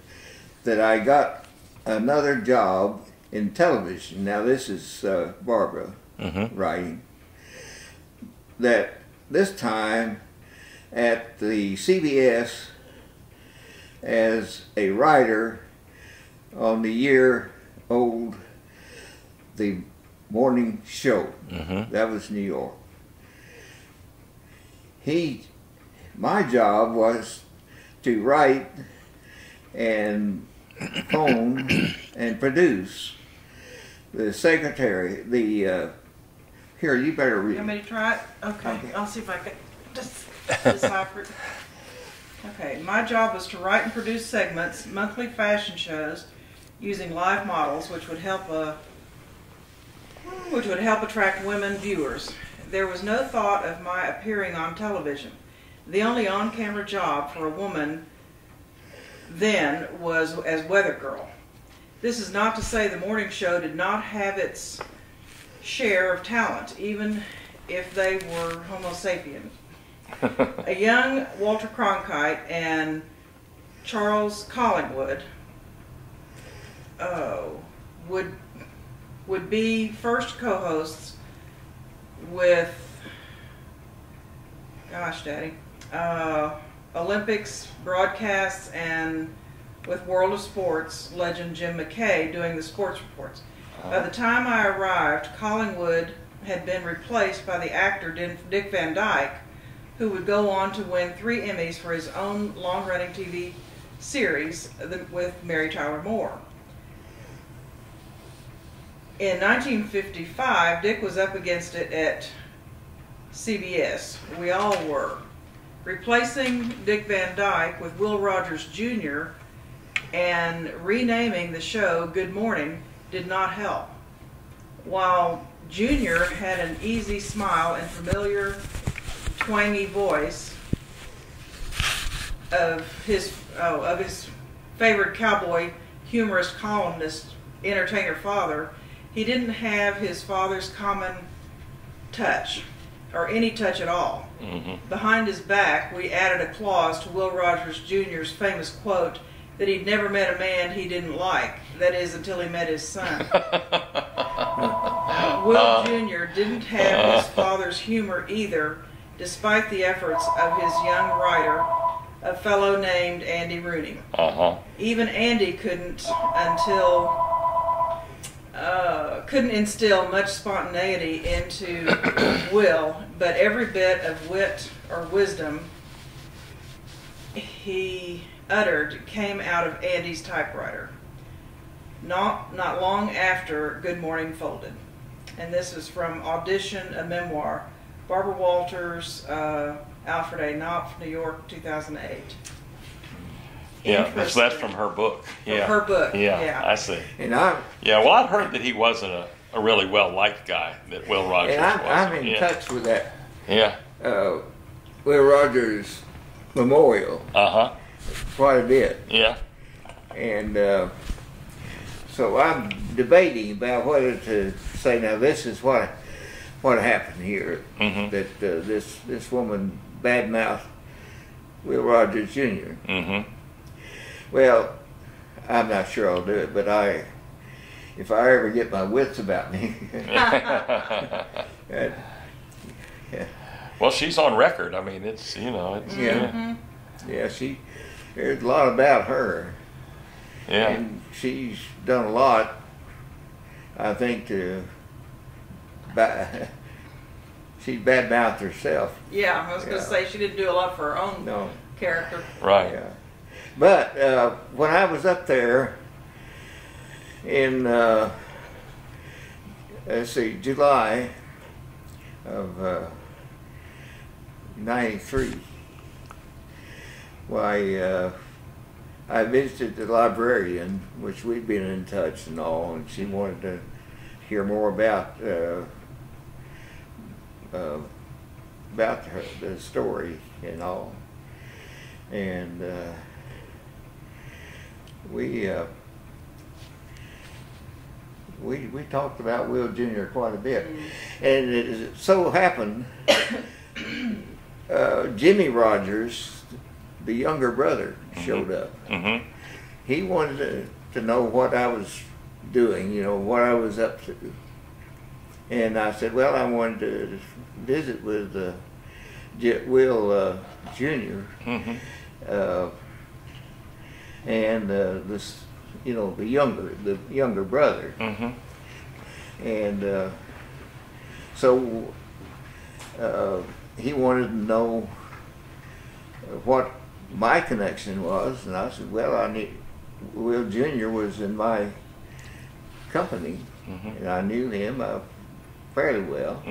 that I got another job in television. Now this is Barbara writing. That this time at the CBS as a writer on the year-old The Morning Show. That was New York. My job was to write and phone and produce. The secretary, here, you better read. You want me to try it? Okay. I'll see if I can just decipher it. Okay, my job was to write and produce segments, monthly fashion shows, using live models, which would help attract women viewers. There was no thought of my appearing on television. The only on-camera job for a woman then was as weather girl. This is not to say the morning show did not have its share of talent, even if they were Homo sapien. A young Walter Cronkite and Charles Collingwood would be first co-hosts with, gosh, Daddy, Olympics broadcasts, and with World of Sports legend Jim McKay doing the sports reports. By the time I arrived, Collingwood had been replaced by the actor Dick Van Dyke, who would go on to win 3 Emmys for his own long-running TV series with Mary Tyler Moore. In 1955, Dick was up against it at CBS. We all were. Replacing Dick Van Dyke with Will Rogers Jr. and renaming the show Good Morning did not help. While Jr. had an easy smile and familiar twangy voice of his favorite cowboy humorist columnist entertainer father, he didn't have his father's common touch, or any touch at all. Behind his back, we added a clause to Will Rogers Jr.'s famous quote that he'd never met a man he didn't like, that is, until he met his son. Will Jr. didn't have his father's humor either, despite the efforts of his young writer, a fellow named Andy Rooney. Even Andy couldn't instill much spontaneity into Will, but every bit of wit or wisdom he uttered came out of Andy's typewriter. Not long after Good Morning folded. And this is from Audition, a Memoir, Barbara Walters, Alfred A. Knopf, New York, 2008. Yeah, that's from her book. Yeah, her book. Yeah, I see. And well, I'd heard that he wasn't a really well-liked guy, that Will Rogers was. I'm in touch with that. Yeah. Will Rogers Memorial. Quite a bit. Yeah. And so I'm debating about whether to say, now this is what happened here, that this woman badmouthed Will Rogers Jr. Well, I'm not sure I'll do it, but if I ever get my wits about me, Well, she's on record. I mean, it's, you know, it's, Yeah. Yeah, there's a lot about her. Yeah. And she's done a lot, I think, she's bad-mouthed herself. Yeah, I was going to say she didn't do a lot for her own character. Right. Yeah. But when I was up there in, July of 93, why, I visited the librarian, which we'd been in touch and all, and she wanted to hear more about the story and all. And we talked about Will Jr. quite a bit. And it so happened, Jimmy Rogers, the younger brother, showed up. He wanted to know what I was doing, you know, what I was up to. And I said, well, I wanted to visit with Will Jr. And this, you know, the younger brother. And so he wanted to know what my connection was, and I said, well, Will Jr. was in my company, and I knew him fairly well.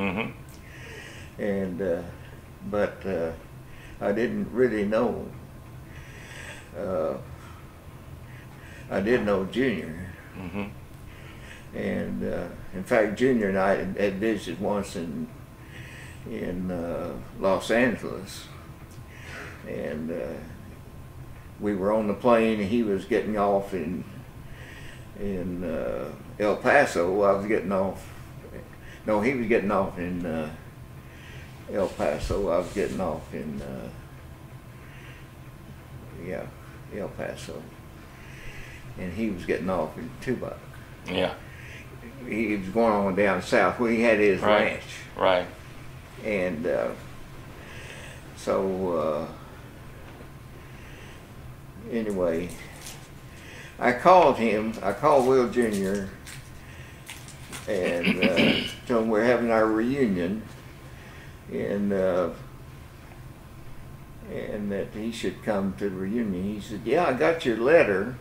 And but I didn't really know. I did know Junior. And in fact, Junior and I had visited once in Los Angeles, and we were on the plane, and he was getting off in El Paso. I was getting off. No, he was getting off in El Paso. I was getting off in El Paso, and he was getting off in Tubac. Yeah. He was going on down south where he had his ranch. Right. And so anyway, I called Will Jr. and told him we're having our reunion, and that he should come to the reunion. He said, yeah, I got your letter,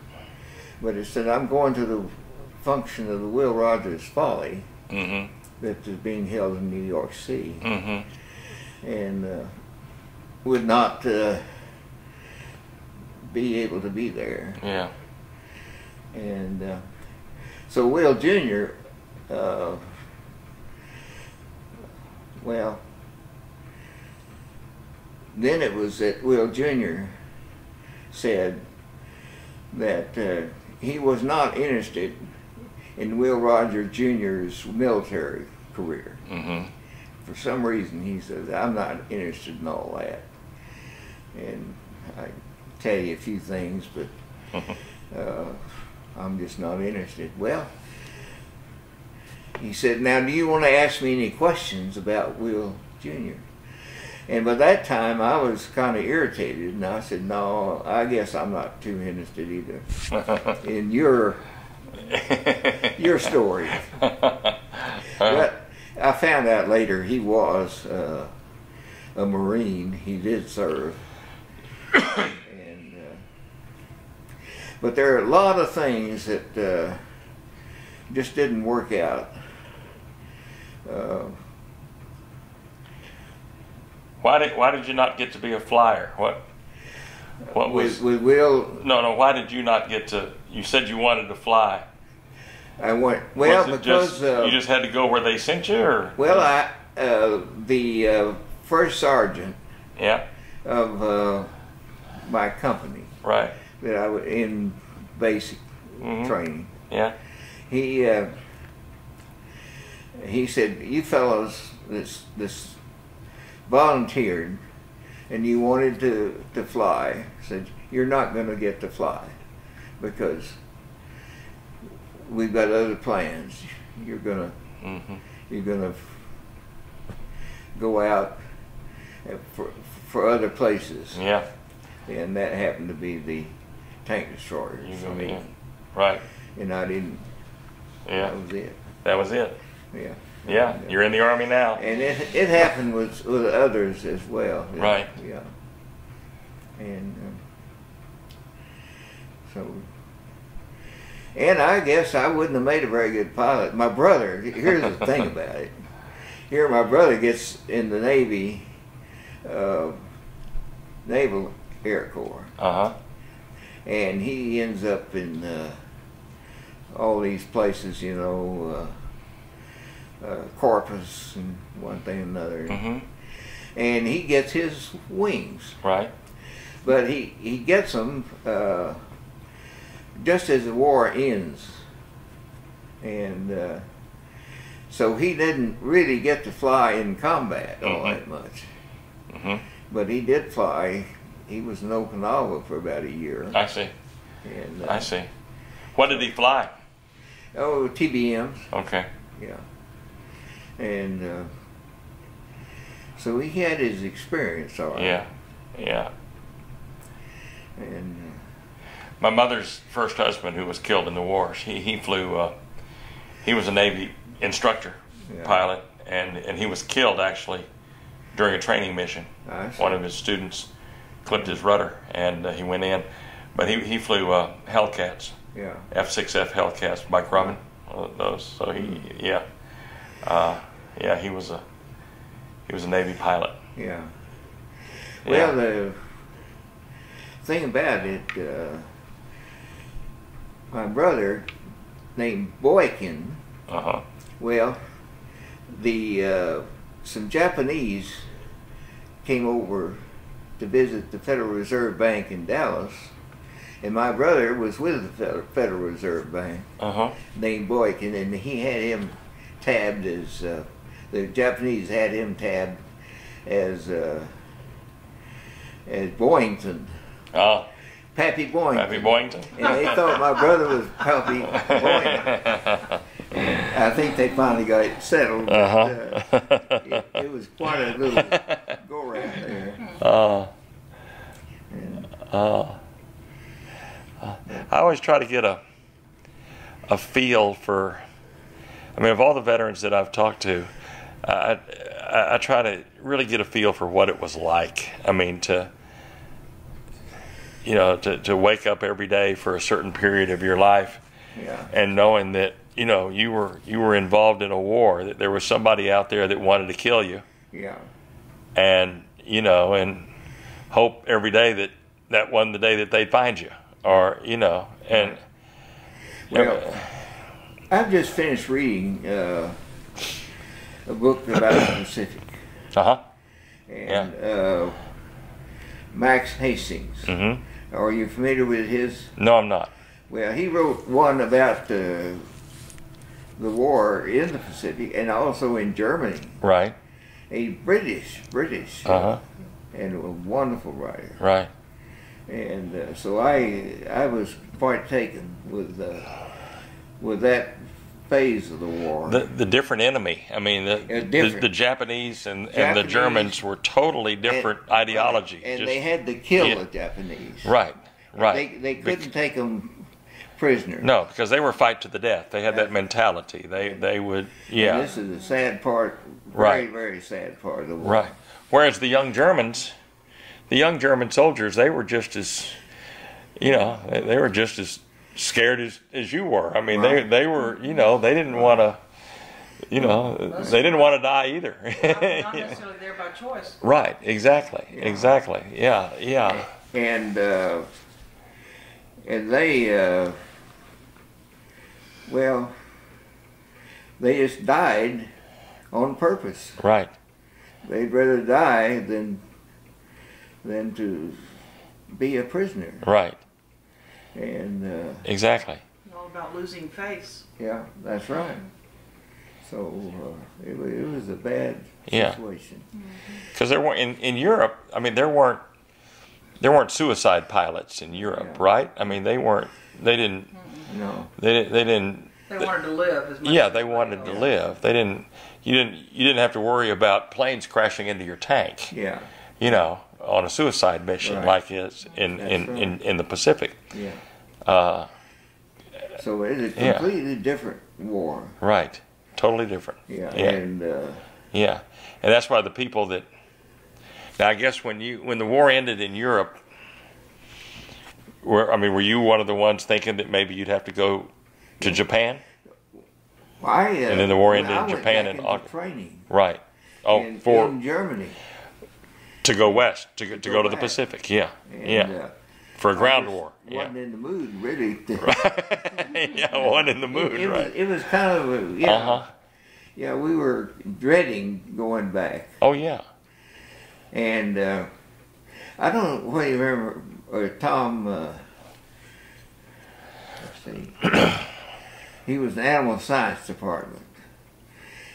but it said I'm going to the function of the Will Rogers Folly that is being held in New York City, and would not be able to be there. Yeah. And so Will Jr., well, then it was that Will Jr. said that he was not interested in Will Rogers Jr.'s military career. For some reason, he said, I'm not interested in all that. And I can tell you a few things, but I'm just not interested. Well, he said, now do you want to ask me any questions about Will Jr.? And by that time, I was kind of irritated, and I said, no, I guess I'm not too interested either in your story. But I found out later he was a Marine. He did serve. And, but there are a lot of things that just didn't work out. Why did you not get to be a flyer? What was with Will? No. Why did you not get to? You said you wanted to fly. I went because you just had to go where they sent you, or well, the first sergeant of my company, right, that I was in basic training. Yeah. He said, you fellows this volunteered and you wanted to fly. Said, you're not going to get to fly because we've got other plans. You're gonna go out for other places. Yeah. And that happened to be the tank destroyers. I mean, right. And I didn't. Yeah. That was it. That was it. Yeah. Yeah. You're in the Army now. And it happened with others as well. Right. Yeah. And so. And I guess I wouldn't have made a very good pilot. My brother, here's the thing about it. Here, my brother gets in the Navy, Naval Air Corps. Uh-huh. And he ends up in all these places, you know, Corpus and one thing and another. Mm-hmm. And he gets his wings. Right. But he gets them just as the war ends. And so he didn't really get to fly in combat all that much. Mm-hmm. But he did fly. He was in Okinawa for about a year. I see. And, I see. What did he fly? Oh, TBMs. Okay. Yeah. And so he had his experience, all right. Yeah. Yeah. And my mother's first husband, who was killed in the wars, he flew. He was a Navy instructor, pilot, and he was killed actually during a training mission. One of his students clipped his rudder, and he went in. But he flew Hellcats, F-6F Hellcats by Grumman, those. So he was a Navy pilot. Yeah. Well, the thing about it, my brother named Boykin. Uh-huh. Well, some Japanese came over to visit the Federal Reserve Bank in Dallas, and my brother was with the Federal Reserve Bank, named Boykin, and he had him tabbed as the Japanese had him tabbed as Boyington. Oh. Pappy Boyington. Pappy Boyington. And they thought my brother was Pappy Boyington. And I think they finally got it settled. But, it was quite a little go-round there. I always try to get a feel for, I mean, of all the veterans that I've talked to, I try to really get a feel for what it was like. I mean, to wake up every day for a certain period of your life, and knowing that you were involved in a war, that there was somebody out there that wanted to kill you, and and hope every day that wasn't the day that they'd find you, or and well, I've just finished reading a book about the Pacific. And Max Hastings. Mm-hmm. Are you familiar with his? No, I'm not. Well, he wrote one about the war in the Pacific and also in Germany. Right. A British, and a wonderful writer. Right. And so I was quite taken with that phase of the war. The different enemy. I mean, the Japanese and the Germans were totally different ideology. And they had to kill the Japanese. Right. Right. They couldn't take them prisoner. No, because they were fight to the death. They had that mentality. They would. Yeah. And this is the sad part. Very, very sad part of the war. Right. Whereas the young German soldiers, they were just as, they were just as scared as you were. I mean, they were, they didn't want to, they didn't want to die either. Not necessarily there by choice. Right. Exactly. Exactly. Yeah. Yeah. And they, they just died on purpose. Right. They'd rather die than to be a prisoner. Right. And exactly. All about losing face. Yeah, that's right. So it was a bad situation. Because there weren't in Europe. I mean, there weren't suicide pilots in Europe, right? I mean, they weren't. They didn't. No. They didn't. They wanted to live as much. Yeah, they wanted to live. They didn't. You didn't have to worry about planes crashing into your tank. Yeah. you know, on a suicide mission Right. like his in the Pacific. Yeah. So it's a completely different war. Right. Totally different. Yeah. Yeah. And Yeah. And that's why the people that now I guess when the war ended in Europe, were you one of the ones thinking that maybe you'd have to go to Japan? and then the war ended I in went Japan back and into training. Right. Oh, in Germany. To go west, to go to the west. Pacific, yeah, And, for a ground I war, wasn't in the mood really. yeah, wasn't in the mood, right? It was kind of yeah. We were dreading going back, Oh yeah, and I don't know whether you remember Tom. Let's see, he was in the Animal Science Department,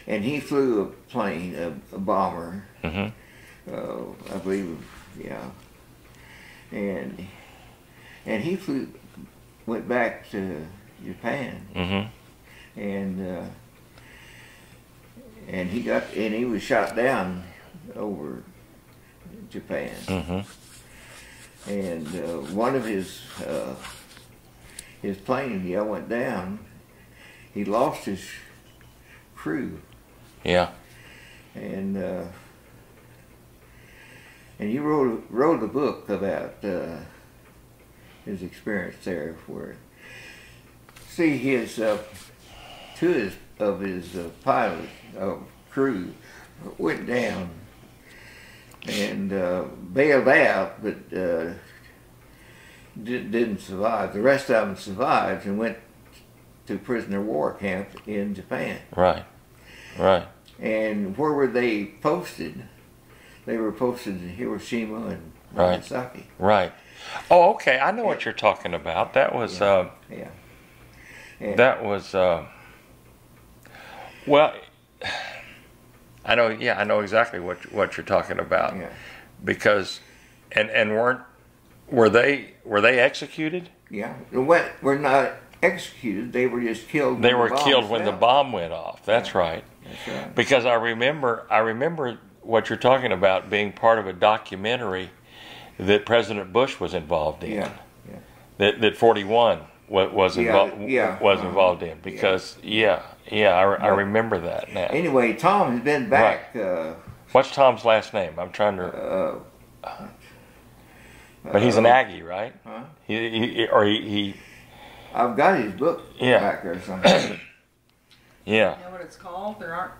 and he flew a plane, a bomber. Mm-hmm. I believe, yeah, and he went back to Japan, Mm-hmm. and he was shot down over Japan, Mm-hmm. and one of his plane went down. He lost his crew, Yeah. And you wrote a book about his experience there, where two of his pilots crew went down and bailed out, but didn't survive. The rest of them survived and went to prisoner of war camp in Japan. Right. Right. And where were they posted? They were posted in Hiroshima and Nagasaki. Right. Oh, okay. I know what you're talking about. That was. Yeah. That was. Well, I know. Yeah, I know exactly what you're talking about. Yeah. Because, and were they executed? Yeah. Were not executed. They were just killed. They were killed when the bomb went off. That's right. That's right. Because I remember what you're talking about being part of a documentary that President Bush was involved in. Yeah. That 41 was involved in. Because I remember that now. Anyway, Tom has been back. Right. What's Tom's last name? I'm trying to. But he's an Aggie, right? Huh? He I've got his book back there somewhere. Yeah. You know what it's called? There were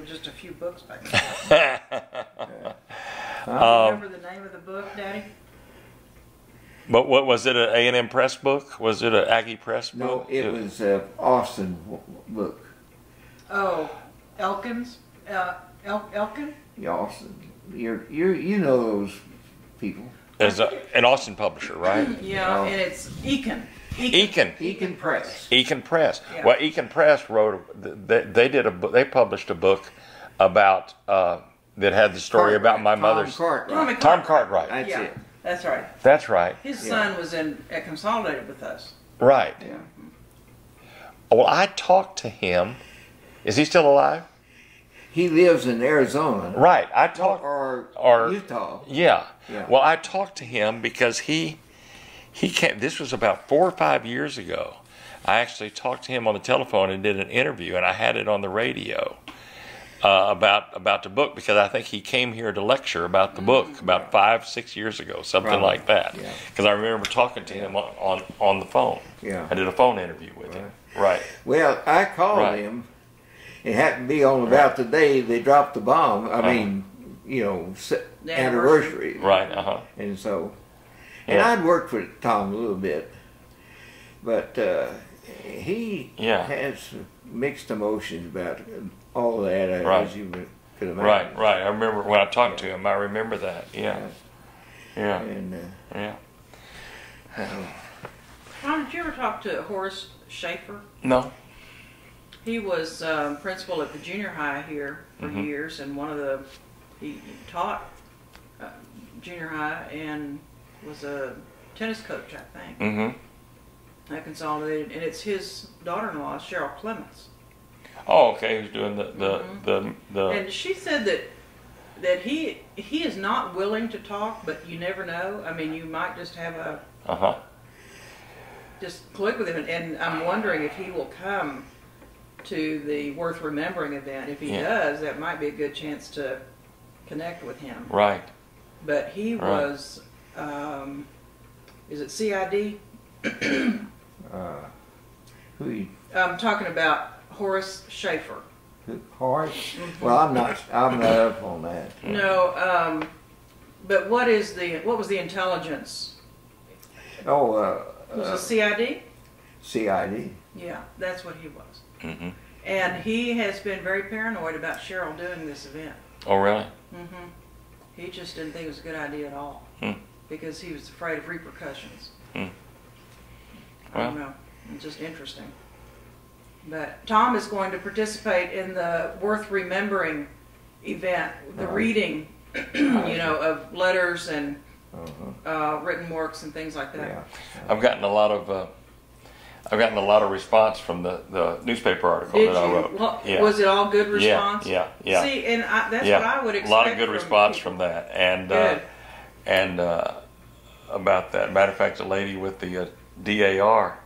just a few books back there. Remember the name of the book, Daddy? But what was it? An A&M Press book? Was it an Aggie Press book? No, it was an Austin book. Oh, Elkins? Elkin? Yeah, Austin. You know those people. As an Austin publisher, right? Yeah, and it's Eakin. Eakin Press. Eakin Press. Yeah. Well, Eakin Press they published a book about that had the story about my mother's Tom Cartwright. That's it. That's right. That's right. His son was at Consolidated with us. Right. Yeah. Well, I talked to him. Is he still alive? He lives in Arizona. Right. I talked or Utah. Yeah. Yeah. Well, I talked to him because he came. This was about 4 or 5 years ago. I actually talked to him on the telephone and did an interview, and I had it on the radio about the book, because I think he came here to lecture about the book about 5-6 years ago, something Probably. like that. Yeah. Because I remember talking to him on the phone. Yeah. I did a phone interview with him. Right. Well, I called him. It happened to be on about the day they dropped the bomb. I mean, The anniversary. Right. Uh-huh. And so, I'd worked with Tom a little bit, but he has mixed emotions about all that, as you could imagine. Right. I remember when I talked to him. I remember that. Yeah. And Tom, did you ever talk to Horace Schaefer? No. He was principal at the junior high here for years, and he taught junior high and was a tennis coach, I think. Mm-hmm. At Consolidated, and it's his daughter-in-law, Cheryl Clements. Oh, okay. Who's doing the And she said that that he is not willing to talk, but you never know. I mean, you might just have a just click with him, and I'm wondering if he will come to the Worth Remembering event. If he does, that might be a good chance to connect with him. Right. But he was, is it CID? Who? I'm talking about Horace Schaefer. Horace? Well, I'm not up on that. No, but what was the intelligence? Oh, Was it CID? CID. Yeah, that's what he was. Mm-hmm. And he has been very paranoid about Cheryl doing this event. Oh, really? Mm-hmm. He just didn't think it was a good idea at all because he was afraid of repercussions. Well. I don't know. It's just interesting. But Tom is going to participate in the Worth Remembering event, the reading, of letters and written works and things like that. Yeah. I've gotten a lot of response from the newspaper article Did that I you? wrote. Well, Yeah. was it all good response? Yeah. See, and that's what I would expect. A lot of good from response people. from that, and Good. about that. Matter of fact, the lady with the DAR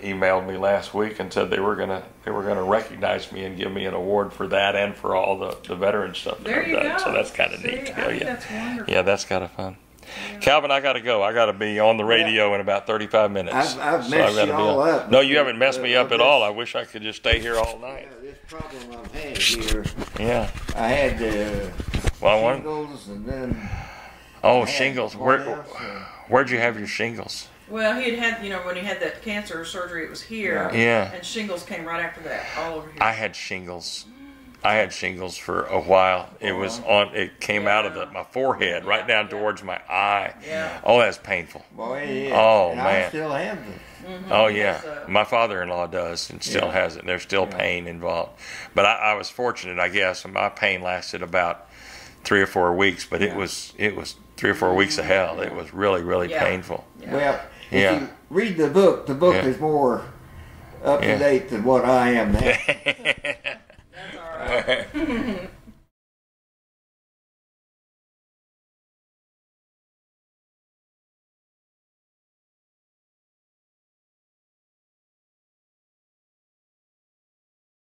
emailed me last week and said they were gonna recognize me and give me an award for that and for all the veteran stuff that There I've you done. go. So that's kind of See, neat. I think that's wonderful. Yeah, that's kind of fun. Yeah. Calvin, I got to go. I got to be on the radio in about 35 minutes. I've messed you all up. No, you haven't messed me up at all. I wish I could just stay here all night. Yeah, this problem I've had here. Yeah. I had shingles and then. Shingles. Where'd you have your shingles? Well, he had when he had that cancer surgery, it was here. Yeah. And shingles came right after that, all over here. I had shingles. For a while. It was on. It came out of my forehead, right down towards my eye. Yeah. Oh, that's painful. Boy, it is. Oh, and man. I still have them. Mm-hmm. Oh yeah, my father-in-law does and still has it. There's still pain involved, but I was fortunate, I guess. And my pain lasted about 3 or 4 weeks, but it was 3 or 4 weeks of hell. It was really, really painful. Yeah. Well, if you read the book is more up to date than what I am now. That's all right.